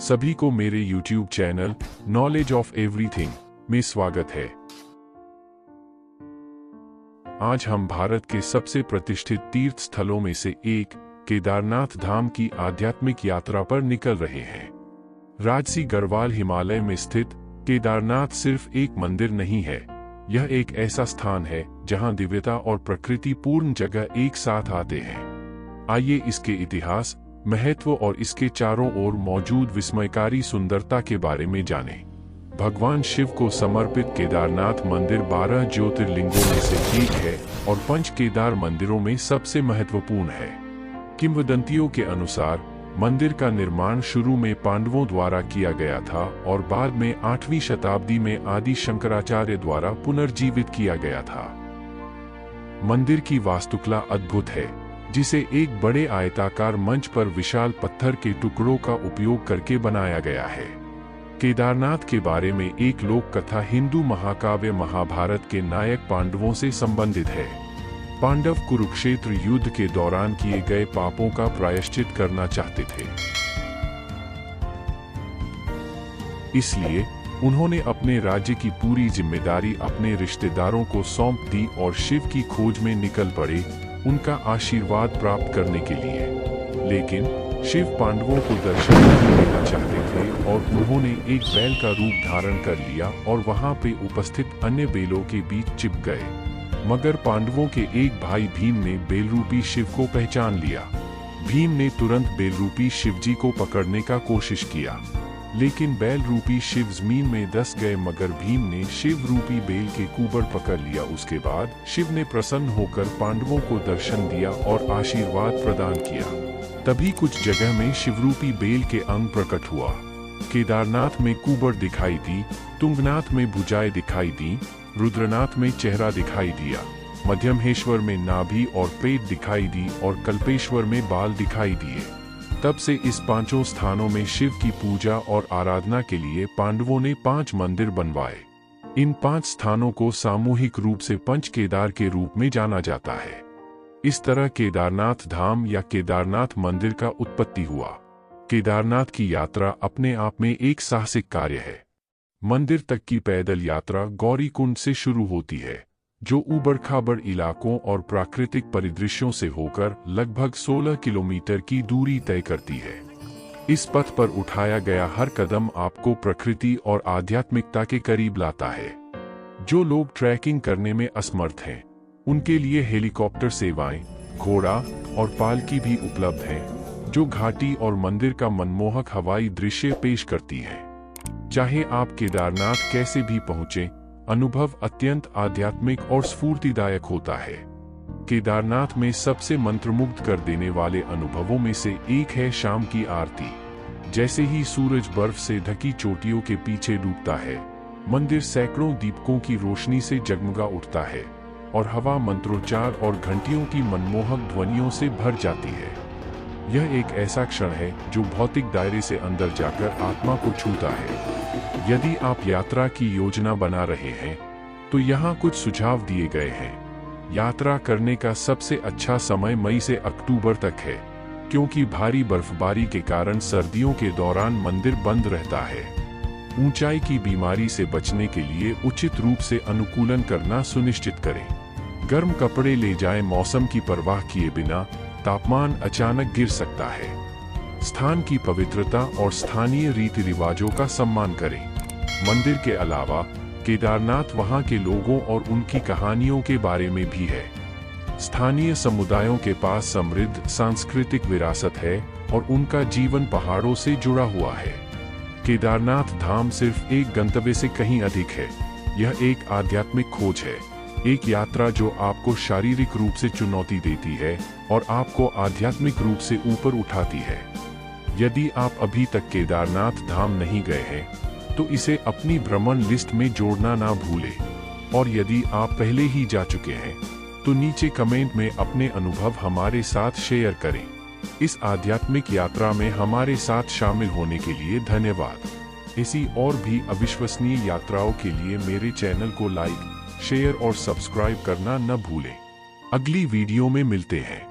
सभी को मेरे YouTube channel knowledge of everything में स्वागत है। आज हम भारत के सबसे प्रतिष्ठित तीर्थ स्थलों में से एक केदारनाथ धाम की आध्यात्मिक यात्रा पर निकल रहे हैं। राजसी गढ़वाल हिमालय में स्थित केदारनाथ सिर्फ एक मंदिर नहीं है, यह एक ऐसा स्थान है जहां दिव्यता और प्रकृति पूर्ण जगह एक साथ आते हैं। आइए इसके इतिहास, महत्व और इसके चारों ओर मौजूद विस्मयकारी सुंदरता के बारे में जानें। भगवान शिव को समर्पित केदारनाथ मंदिर 12 ज्योतिर्लिंगों में से एक है और पंच केदार मंदिरों में सबसे महत्वपूर्ण है। किंवदंतियों के अनुसार मंदिर का निर्माण शुरू में पांडवों द्वारा किया गया था और बाद में 8वीं शताब्दी में आदि शंकराचार्य द्वारा पुनर्जीवित किया गया था। मंदिर की वास्तुकला अद्भुत है, जिसे एक बड़े आयताकार मंच पर विशाल पत्थर के टुकड़ों का उपयोग करके बनाया गया है। केदारनाथ के बारे में एक लोक कथा हिंदू महाकाव्य महाभारत के नायक पांडवों से संबंधित है। पांडव कुरुक्षेत्र युद्ध के दौरान किए गए पापों का प्रायश्चित करना चाहते थे, इसलिए उन्होंने अपने राज्य की पूरी जिम्मेदारी अपने रिश्तेदारों को सौंप दी और शिव की खोज में निकल पड़े, उनका आशीर्वाद प्राप्त करने के लिए। लेकिन शिव पांडवों को दर्शन नहीं देना चाहते थे और उन्होंने एक बैल का रूप धारण कर लिया और वहां पे उपस्थित अन्य बेलों के बीच छिप गए। मगर पांडवों के एक भाई भीम ने बेलरूपी शिव को पहचान लिया। भीम ने तुरंत बेलरूपी शिवजी को पकड़ने का कोशिश किया, लेकिन बैल रूपी शिव जमीन में धंस गए। मगर भीम ने शिव रूपी बेल के कुबड़ पकड़ लिया। उसके बाद शिव ने प्रसन्न होकर पांडवों को दर्शन दिया और आशीर्वाद प्रदान किया। तभी कुछ जगह में शिवरूपी बेल के अंग प्रकट हुआ। केदारनाथ में कुबड़ दिखाई दी, तुंगनाथ में भुजाएं दिखाई दी, रुद्रनाथ में चेहरा दिखाई दिया, मध्यमहेश्वर में नाभि और पेट दिखाई दी और कल्पेश्वर में बाल दिखाई दिए। तब से इस पांचों स्थानों में शिव की पूजा और आराधना के लिए पांडवों ने 5 मंदिर बनवाए। इन 5 स्थानों को सामूहिक रूप से पंच केदार के रूप में जाना जाता है। इस तरह केदारनाथ धाम या केदारनाथ मंदिर का उत्पत्ति हुआ। केदारनाथ की यात्रा अपने आप में एक साहसिक कार्य है। मंदिर तक की पैदल यात्रा गौरीकुंड से शुरू होती है, जो ऊबड़-खाबड़ इलाकों और प्राकृतिक परिदृश्यों से होकर लगभग 16 किलोमीटर की दूरी तय करती है। इस पथ पर उठाया गया हर कदम आपको प्रकृति और आध्यात्मिकता के करीब लाता है। जो लोग ट्रैकिंग करने में असमर्थ हैं, उनके लिए हेलीकॉप्टर सेवाएं, घोड़ा और पालकी भी उपलब्ध हैं, जो घाटी और मंदिर का मनमोहक हवाई दृश्य पेश करती है। चाहे आप केदारनाथ कैसे भी पहुंचे, अनुभव अत्यंत आध्यात्मिक और स्फूर्तिदायक होता है। केदारनाथ में सबसे मंत्रमुग्ध कर देने वाले अनुभवों में से एक है शाम की आरती। जैसे ही सूरज बर्फ से ढकी चोटियों के पीछे डूबता है, मंदिर सैकड़ों दीपकों की रोशनी से जगमगा उठता है और हवा मंत्रोच्चार और घंटियों की मनमोहक ध्वनियों से भर जाती है। यह एक ऐसा क्षण है जो भौतिक दायरे से अंदर जाकर आत्मा को छूता है। यदि आप यात्रा की योजना बना रहे हैं, तो यहाँ कुछ सुझाव दिए गए हैं। यात्रा करने का सबसे अच्छा समय मई से अक्टूबर तक है, क्योंकि भारी बर्फबारी के कारण सर्दियों के दौरान मंदिर बंद रहता है। ऊंचाई की बीमारी से बचने के लिए उचित रूप से अनुकूलन करना सुनिश्चित करें। गर्म कपड़े ले जाएं। मौसम की परवाह किए बिना तापमान अचानक गिर सकता है। स्थान की पवित्रता और स्थानीय रीति रिवाजों का सम्मान करें। मंदिर के अलावा केदारनाथ वहां के लोगों और उनकी कहानियों के बारे में भी है। स्थानीय समुदायों के पास समृद्ध सांस्कृतिक विरासत है और उनका जीवन पहाड़ों से जुड़ा हुआ है। केदारनाथ धाम सिर्फ एक गंतव्य से कहीं अधिक है। यह एक आध्यात्मिक खोज है, एक यात्रा जो आपको शारीरिक रूप से चुनौती देती है और आपको आध्यात्मिक रूप से ऊपर उठाती है। यदि आप अभी तक केदारनाथ धाम नहीं गए हैं, तो इसे अपनी भ्रमण लिस्ट में जोड़ना ना भूलें। और यदि आप पहले ही जा चुके हैं, तो नीचे कमेंट में अपने अनुभव हमारे साथ शेयर करें। इस आध्यात्मिक यात्रा में हमारे साथ शामिल होने के लिए धन्यवाद। ऐसी और भी अविश्वसनीय यात्राओं के लिए मेरे चैनल को लाइक, शेयर और सब्सक्राइब करना न भूलें। अगली वीडियो में मिलते हैं।